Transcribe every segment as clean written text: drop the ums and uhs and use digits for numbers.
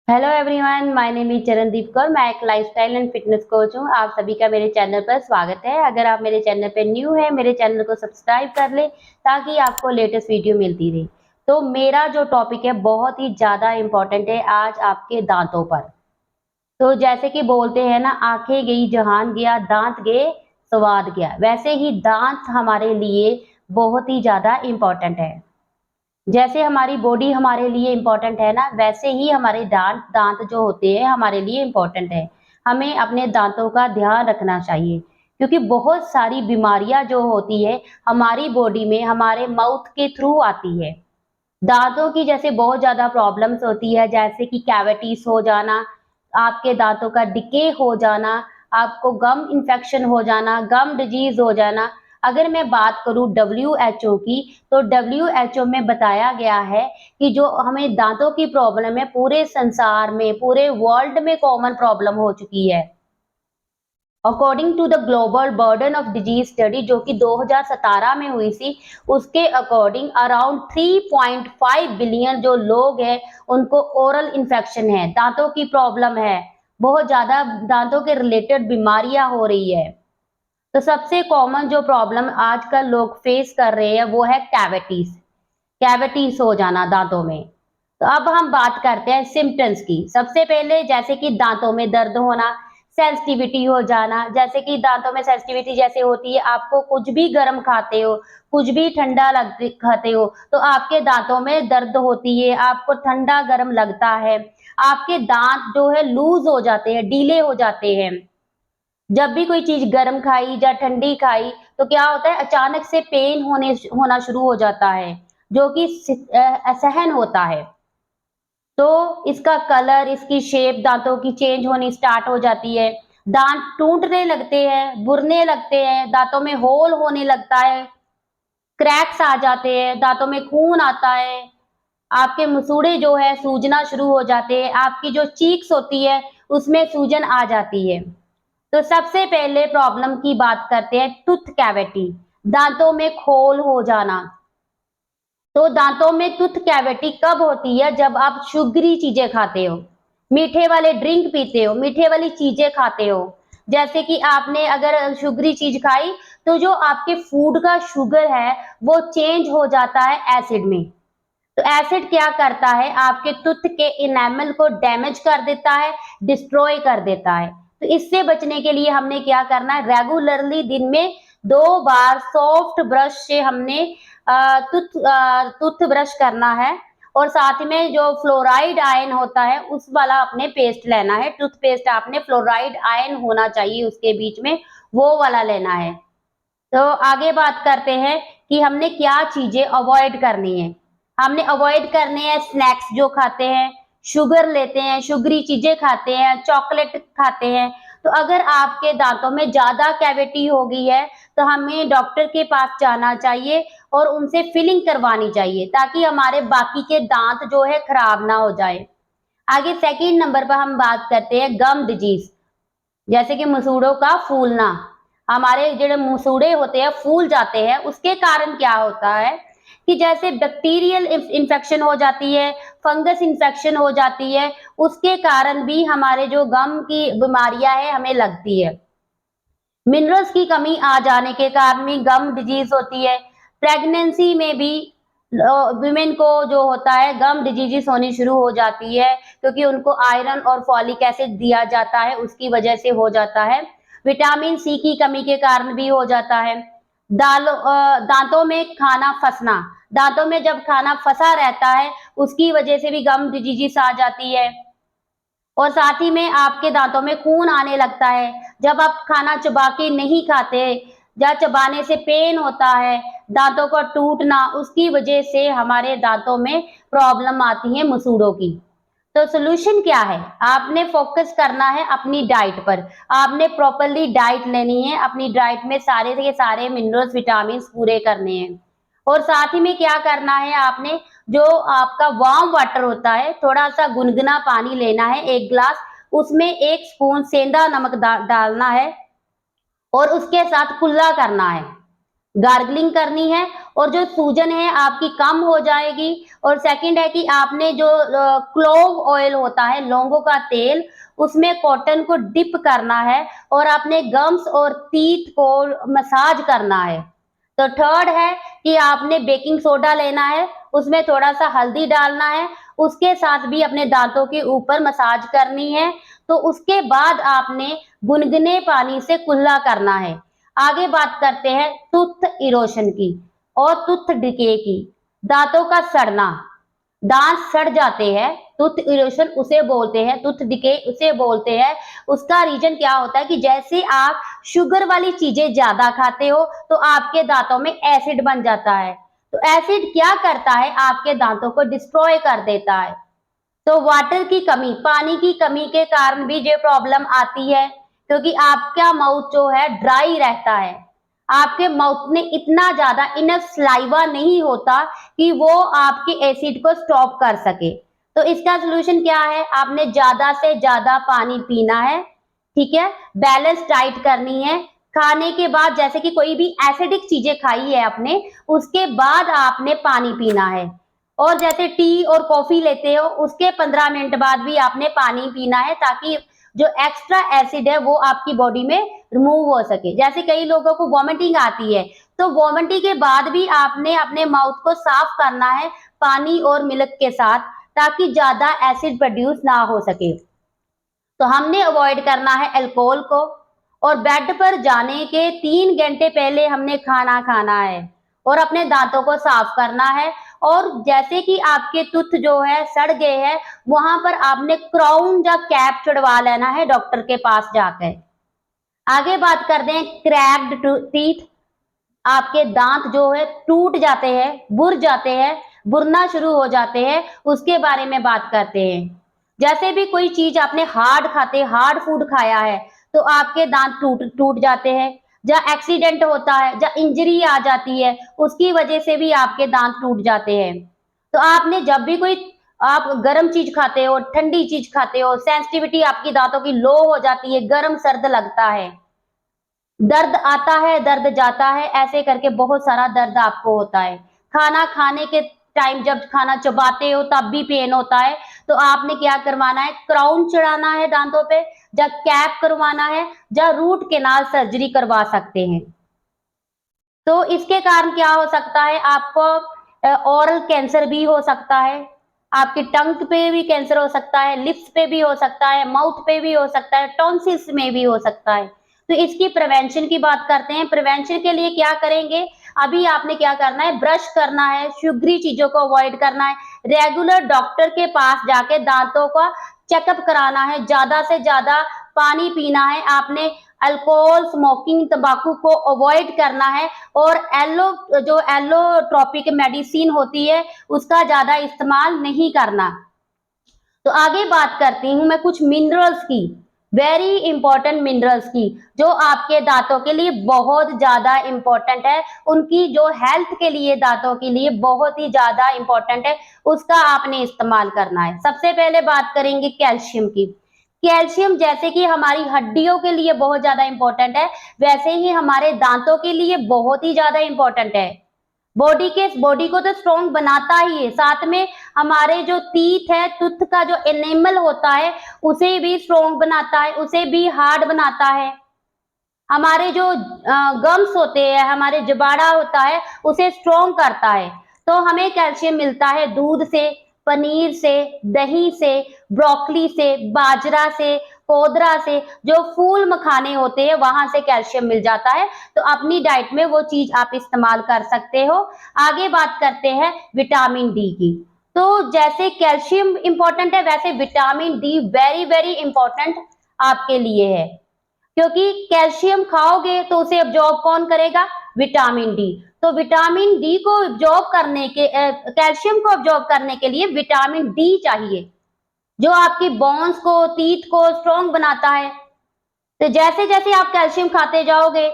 Hello everyone, my name is Charandeep Kaur. मैं एक lifestyle and fitness coach हूँ। आप सभी का मेरे चैनल पर स्वागत है। अगर आप मेरे चैनल पर न्यू है, मेरे चैनल को सब्सक्राइब कर ले ताकि आपको लेटेस्ट वीडियो मिलती रहे। तो मेरा जो टॉपिक है बहुत ही ज़्यादा इम्पोर्टेंट है आज आपके दांतों पर। तो जैसे कि बोलते हैं ना, आंखें गई जहान गया, दांत गए स्वाद गया। वैसे ही दांत हमारे लिए बहुत ही ज़्यादा इम्पोर्टेंट है। जैसे हमारी बॉडी हमारे लिए इम्पोर्टेंट है ना, वैसे ही हमारे दांत दांत जो होते हैं हमारे लिए इम्पोर्टेंट है। हमें अपने दांतों का ध्यान रखना चाहिए क्योंकि बहुत सारी बीमारियां जो होती है हमारी बॉडी में हमारे माउथ के थ्रू आती है। दांतों की जैसे बहुत ज्यादा प्रॉब्लम्स होती है, जैसे कि कैविटीज हो जाना, आपके दांतों का डिके हो जाना, आपको गम इन्फेक्शन हो जाना, गम डिजीज हो जाना। अगर मैं बात करूं WHO की, तो WHO में बताया गया है कि जो हमें दांतों की प्रॉब्लम है पूरे संसार में, पूरे वर्ल्ड में कॉमन प्रॉब्लम हो चुकी है। According to the global burden of disease study जो कि 2017 में हुई थी, उसके अकॉर्डिंग अराउंड 3.5 बिलियन जो लोग हैं उनको ओरल इन्फेक्शन है, दांतों की प्रॉब्लम है। बहुत ज्यादा दांतों के रिलेटेड बीमारियां हो रही है। तो सबसे कॉमन जो प्रॉब्लम आजकल लोग फेस कर रहे हैं वो है कैविटीज। कैविटीज हो जाना दांतों में। तो अब हम बात करते हैं सिम्टम्स की। सबसे पहले जैसे कि दांतों में दर्द होना, सेंसिटिविटी हो जाना। जैसे कि दांतों में सेंसिटिविटी जैसे होती है, आपको कुछ भी गर्म खाते हो, कुछ भी ठंडा खाते हो तो आपके दांतों में दर्द होती है, आपको ठंडा गर्म लगता है। आपके दांत जो है लूज हो जाते हैं, ढीले हो जाते हैं। जब भी कोई चीज गर्म खाई या ठंडी खाई तो क्या होता है, अचानक से पेन होना शुरू हो जाता है, जो कि असहन होता है। तो इसका कलर, इसकी शेप दांतों की चेंज होनी स्टार्ट हो जाती है। दांत टूटने लगते हैं, बुरने लगते हैं, दांतों में होल होने लगता है, क्रैक्स आ जाते हैं, दांतों में खून आता है। आपके मसूड़े जो है सूजना शुरू हो जाते हैं, आपकी जो चीक्स होती है उसमें सूजन आ जाती है। तो सबसे पहले प्रॉब्लम की बात करते हैं टूथ कैविटी, दांतों में खोल हो जाना। तो दांतों में टूथ कैविटी कब होती है, जब आप शुगरी चीजें खाते हो, मीठे वाले ड्रिंक पीते हो, मीठे वाली चीजें खाते हो। जैसे कि आपने अगर शुगरी चीज खाई तो जो आपके फूड का शुगर है वो चेंज हो जाता है एसिड में। तो एसिड क्या करता है, आपके टूथ के इनेमल को डैमेज कर देता है, डिस्ट्रॉय कर देता है। तो इससे बचने के लिए हमने क्या करना है, रेगुलरली दिन में 2 बार सॉफ्ट ब्रश से हमने टूथ ब्रश करना है। और साथ में जो फ्लोराइड आयन होता है उस वाला अपने पेस्ट लेना है, टूथपेस्ट आपने फ्लोराइड आयन होना चाहिए उसके बीच में, वो वाला लेना है। तो आगे बात करते हैं कि हमने क्या चीजें अवॉइड करनी है। हमने अवॉइड करने हैं स्नैक्स जो खाते हैं, शुगर लेते हैं, शुगरी चीजें खाते हैं, चॉकलेट खाते हैं। तो अगर आपके दांतों में ज्यादा कैविटी हो गई है तो हमें डॉक्टर के पास जाना चाहिए और उनसे फिलिंग करवानी चाहिए ताकि हमारे बाकी के दांत जो है खराब ना हो जाए। आगे सेकंड नंबर पर हम बात करते हैं गम डिजीज, जैसे कि मसूड़ों का फूलना। हमारे जो मसूड़े होते हैं फूल जाते हैं, उसके कारण क्या होता है कि जैसे बैक्टीरियल इन्फेक्शन हो जाती है, फंगस इन्फेक्शन हो जाती है, उसके कारण भी हमारे जो गम की बीमारियां है हमें लगती है। मिनरल्स की कमी आ जाने के कारण भी गम डिजीज होती है। प्रेगनेंसी में भी वुमेन को जो होता है गम डिजीजेस होनी शुरू हो जाती है क्योंकि उनको आयरन और फॉलिक एसिड दिया जाता है, उसकी वजह से हो जाता है। विटामिन सी की कमी के कारण भी हो जाता है। दांतों में खाना फंसना, दांतों में जब खाना फंसा रहता है उसकी वजह से भी गम डिजीजेस आ जाती है। और साथ ही में आपके दांतों में खून आने लगता है जब आप खाना चबा के नहीं खाते, या चबाने से पेन होता है, दांतों का टूटना, उसकी वजह से हमारे दांतों में प्रॉब्लम आती है मसूड़ों की। तो सोल्यूशन क्या है, आपने फोकस करना है अपनी डाइट पर। आपने प्रॉपरली डाइट लेनी है, अपनी डाइट में सारे के सारे मिनरल्स विटामिन पूरे करने हैं। और साथ ही में क्या करना है, आपने जो आपका वार्म वाटर होता है, थोड़ा सा गुनगुना पानी लेना है 1 गिलास, उसमें 1 स्पून सेंधा नमक डालना है और उसके साथ कुल्ला करना है। गार्गलिंग करनी है और जो सूजन है आपकी कम हो जाएगी। और सेकंड है कि आपने जो क्लोव ऑयल होता है, लौंगों का तेल, उसमें कॉटन को डिप करना है और अपने गम्स और टीथ को मसाज करना है। तो थर्ड है कि आपने बेकिंग सोडा लेना है, उसमें थोड़ा सा हल्दी डालना है, उसके साथ भी अपने दांतों के ऊपर मसाज करनी है। तो उसके बाद आपने गुनगुने पानी से कुल्ला करना है। आगे बात करते हैं टूथ इरोशन की और टूथ डिके की। दांतों का सड़ना, दांत सड़ जाते हैं, टूथ इरोशन उसे बोलते हैं, टूथ डिके उसे बोलते हैं। उसका रीजन क्या होता है कि जैसे आप शुगर वाली चीजें ज्यादा खाते हो तो आपके दांतों में एसिड बन जाता है। तो एसिड क्या करता है, आपके दांतों को डिस्ट्रॉय कर देता है। तो वाटर की कमी, पानी की कमी के कारण भी ये प्रॉब्लम आती है, क्योंकि आपका माउथ जो है ड्राई रहता है। आपके माउथ में इतना ज्यादा इनफ सलाइवा नहीं होता कि वो आपके एसिड को स्टॉप कर सके। तो इसका सोल्यूशन क्या है, आपने ज्यादा से ज्यादा पानी पीना है, ठीक है। बैलेंस डाइट करनी है। खाने के बाद जैसे कि कोई भी एसिडिक चीजें खाई है आपने, उसके बाद आपने पानी पीना है। और जैसे टी और कॉफी लेते हो, उसके 15 मिनट बाद भी आपने पानी पीना है, ताकि जो एक्स्ट्रा एसिड है वो आपकी बॉडी में रिमूव हो सके। जैसे कई लोगों को वॉमिटिंग आती है, तो वॉमिटिंग के बाद भी आपने अपने माउथ को साफ करना है पानी और मिल्क के साथ, ताकि ज्यादा एसिड प्रोड्यूस ना हो सके। तो हमने अवॉइड करना है अल्कोहल को। और बेड पर जाने के 3 घंटे पहले हमने खाना खाना है और अपने दांतों को साफ करना है। और जैसे कि आपके टूथ जो है सड़ गए हैं, वहां पर आपने क्राउन या कैप चढ़वा लेना है डॉक्टर के पास जाकर। आगे बात करते हैं क्रैक्ड टीथ। आपके दांत जो है टूट जाते हैं, बुर जाते हैं, बुरना शुरू हो जाते हैं, उसके बारे में बात करते हैं। जैसे भी कोई चीज आपने हार्ड फूड खाया है, तो आपके दांत टूट टूट जाते हैं। जहाँ एक्सीडेंट होता है, जहाँ इंजरी आ जाती है, उसकी वजह से भी आपके दांत टूट जाते हैं। तो आपने जब भी कोई आप गर्म चीज खाते हो, ठंडी चीज खाते हो, सेंसिटिविटी आपकी दांतों की लो हो जाती है, गर्म सर्द लगता है, दर्द आता है, दर्द जाता है, ऐसे करके बहुत सारा दर्द आपको होता है। खाना खाने के टाइम जब खाना चबाते हो तब भी पेन होता है, तो आपने क्या करवाना है, क्राउन चढ़ाना है दांतों पे, या कैप करवाना है, या रूट केनाल सर्जरी करवा सकते हैं। तो इसके कारण क्या हो सकता है, आपको ओरल कैंसर भी हो सकता है, आपकी टंग पे भी कैंसर हो सकता है, लिप्स पे भी हो सकता है, माउथ पे भी हो सकता है, टॉन्सिल्स में भी हो सकता है। तो इसकी प्रिवेंशन की बात करते हैं। प्रिवेंशन के लिए क्या करेंगे, अभी आपने क्या करना है, ब्रश करना है, शुगरी चीजों को अवॉइड करना है, रेगुलर डॉक्टर के पास जाके दांतों का चेकअप कराना है, ज्यादा से ज्यादा पानी पीना है आपने, अल्कोहल, स्मोकिंग, तंबाकू को अवॉइड करना है, और जो एलोट्रोपिक मेडिसिन होती है उसका ज्यादा इस्तेमाल नहीं करना। तो आगे बात करती हूँ मैं कुछ मिनरल्स की, वेरी इंपॉर्टेंट मिनरल्स की, जो आपके दांतों के लिए बहुत ज्यादा इंपॉर्टेंट है, उनकी जो हेल्थ के लिए दांतों के लिए बहुत ही ज्यादा इंपॉर्टेंट है, उसका आपने इस्तेमाल करना है। सबसे पहले बात करेंगे कैल्शियम की। कैल्शियम जैसे कि हमारी हड्डियों के लिए बहुत ज्यादा इंपॉर्टेंट है, वैसे ही हमारे दांतों के लिए बहुत ही ज्यादा इंपॉर्टेंट है। बॉडी को तो स्ट्रॉन्ग बनाता ही है, साथ में हमारे जो टीथ है, टूथ का जो एनिमल होता है, उसे भी स्ट्रॉन्ग बनाता है, उसे भी हार्ड बनाता है। हमारे जो गम्स होते हैं, हमारे जबाड़ा होता है, उसे स्ट्रॉन्ग करता है। तो हमें कैल्शियम मिलता है दूध से, पनीर से, दही से, ब्रोकली से, बाजरा से, कोदरा से, जो फूल मखाने होते हैं वहां से कैल्शियम मिल जाता है। तो अपनी डाइट में वो चीज आप इस्तेमाल कर सकते हो। आगे बात करते हैं विटामिन डी की। तो जैसे कैल्शियम इंपॉर्टेंट है, वैसे vitamin D very very important आपके लिए है, क्योंकि कैल्शियम खाओगे तो उसे अब्जॉर्ब कौन करेगा, विटामिन डी। तो विटामिन डी को अब्जॉर्ब करने के कैल्शियम को अब्जॉर्ब करने के लिए विटामिन डी चाहिए, जो आपकी बोन्स को, टीथ को स्ट्रॉन्ग बनाता है। तो जैसे जैसे आप कैल्शियम खाते जाओगे,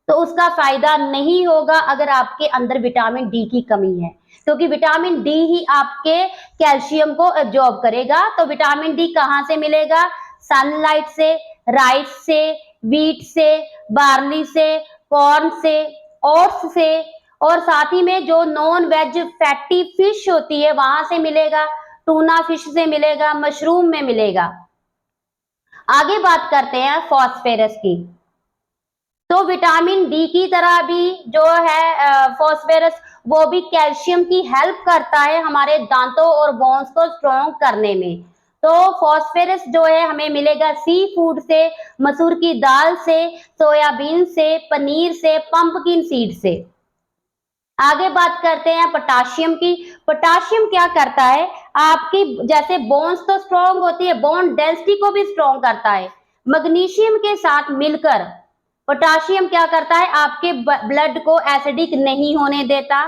तो उसका फायदा नहीं होगा अगर आपके अंदर विटामिन डी की कमी है, क्योंकि विटामिन डी ही आपके कैल्शियम को एब्जॉर्ब करेगा। तो विटामिन डी कहाँ से मिलेगा, सनलाइट से, राइस से, व्हीट से, बार्ली से, कॉर्न से, ओट्स से, और साथ ही में जो नॉन वेज फैटी फिश होती है वहां से मिलेगा, टूना फिश से मिलेगा, मशरूम में मिलेगा। आगे बात करते हैं फॉस्फेरस की। तो विटामिन डी की तरह भी जो है फॉस्फेरस, वो भी कैल्शियम की हेल्प करता है हमारे दांतों और बोन्स को स्ट्रॉन्ग करने में। तो फॉस्फेरस जो है हमें मिलेगा सी फूड से, मसूर की दाल से, सोयाबीन से, पनीर से, पंपकिन सीड से। आगे बात करते हैं पोटाशियम की। पोटाशियम क्या करता है, आपकी जैसे बोन्स तो स्ट्रॉन्ग होती है, बोन डेंसिटी को भी स्ट्रॉन्ग करता है। मैग्नीशियम के साथ मिलकर पोटाशियम क्या करता है, आपके ब्लड को एसिडिक नहीं होने देता।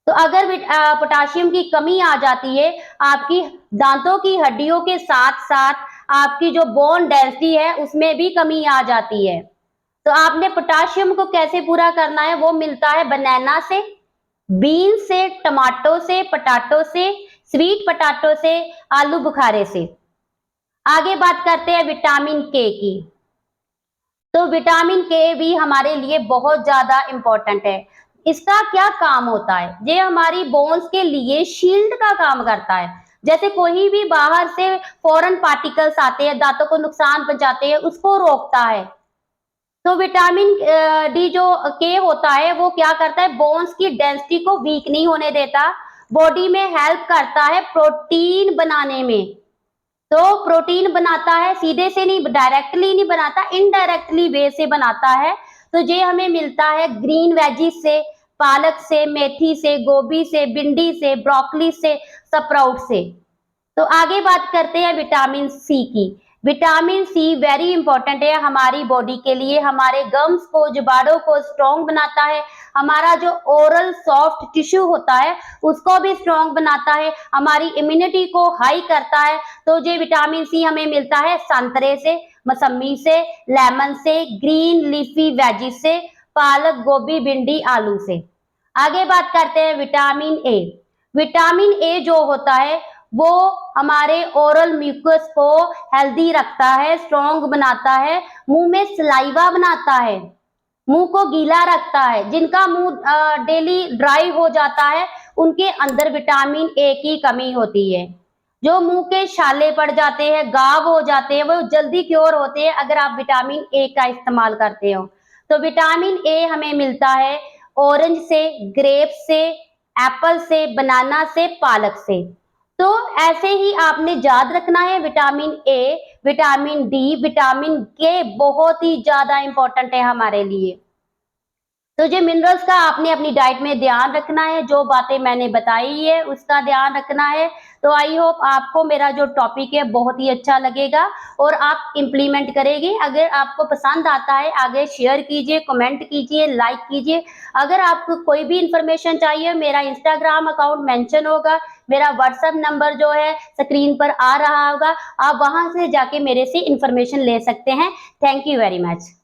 तो अगर पोटाशियम की कमी आ जाती है, आपकी दांतों की हड्डियों के साथ साथ आपकी जो बोन डेंसिटी है उसमें भी कमी आ जाती है। तो आपने पोटाशियम को कैसे पूरा करना है, वो मिलता है बनाना से, बीन से, टमाटो से, पटाटो से, स्वीट पटाटो से, आलू बुखारे से। आगे बात करते हैं विटामिन के की। तो विटामिन के भी हमारे लिए बहुत ज्यादा इंपॉर्टेंट है। इसका क्या काम होता है, ये हमारी बोन्स के लिए शील्ड का काम करता है। जैसे कोई भी बाहर से फॉरेन पार्टिकल्स आते हैं, दांतों को नुकसान पहुंचाते हैं, उसको रोकता है। तो विटामिन डी जो के होता है वो क्या करता है, बोन्स की डेंसिटी को वीक नहीं होने देता, बॉडी में हेल्प करता है प्रोटीन बनाने में। तो प्रोटीन बनाता है, सीधे से नहीं, डायरेक्टली नहीं बनाता, इनडायरेक्टली वे से बनाता है। तो ये हमें मिलता है ग्रीन वेजिस से, पालक से, मेथी से, गोभी से, भिंडी से, ब्रोकली से, स्प्राउट से। तो आगे बात करते हैं विटामिन सी की। विटामिन सी वेरी इंपॉर्टेंट है हमारी बॉडी के लिए, हमारे गम्स को, जुबाड़ों को स्ट्रॉन्ग बनाता है, हमारा जो ओरल सॉफ्ट टिश्यू होता है उसको भी स्ट्रॉन्ग बनाता है, हमारी इम्यूनिटी को हाई करता है। तो ये विटामिन सी हमें मिलता है संतरे से, मौसम्मी से, लेमन से, ग्रीन लीफी वेजिस से, पालक, गोभी, भिंडी, आलू से। आगे बात करते हैं विटामिन ए। विटामिन ए जो होता है वो हमारे ओरल म्यूकस को हेल्दी रखता है, स्ट्रॉन्ग बनाता है, मुंह में सलाइवा बनाता है, मुंह को गीला रखता है। जिनका मुंह डेली ड्राई हो जाता है उनके अंदर विटामिन ए की कमी होती है। जो मुंह के छाले पड़ जाते हैं, गाव हो जाते हैं, वो जल्दी क्योर होते हैं अगर आप विटामिन ए का इस्तेमाल करते हो। तो विटामिन ए हमें मिलता है ऑरेंज से, ग्रेप से, एप्पल से, बनाना से, पालक से। तो ऐसे ही आपने याद रखना है vitamin A, vitamin D, vitamin के बहुत ही ज्यादा इंपॉर्टेंट है हमारे लिए। तो जो मिनरल्स का आपने अपनी डाइट में ध्यान रखना है, जो बातें मैंने बताई है उसका ध्यान रखना है। तो आई होप आपको मेरा जो टॉपिक है बहुत ही अच्छा लगेगा और आप इम्प्लीमेंट करेंगे। अगर आपको पसंद आता है आगे शेयर कीजिए, कमेंट कीजिए, लाइक कीजिए। अगर आपको कोई भी इंफॉर्मेशन चाहिए, मेरा इंस्टाग्राम अकाउंट मेंशन होगा, मेरा व्हाट्सएप नंबर जो है स्क्रीन पर आ रहा होगा, आप वहां से जाके मेरे से इंफॉर्मेशन ले सकते हैं। Thank you very much.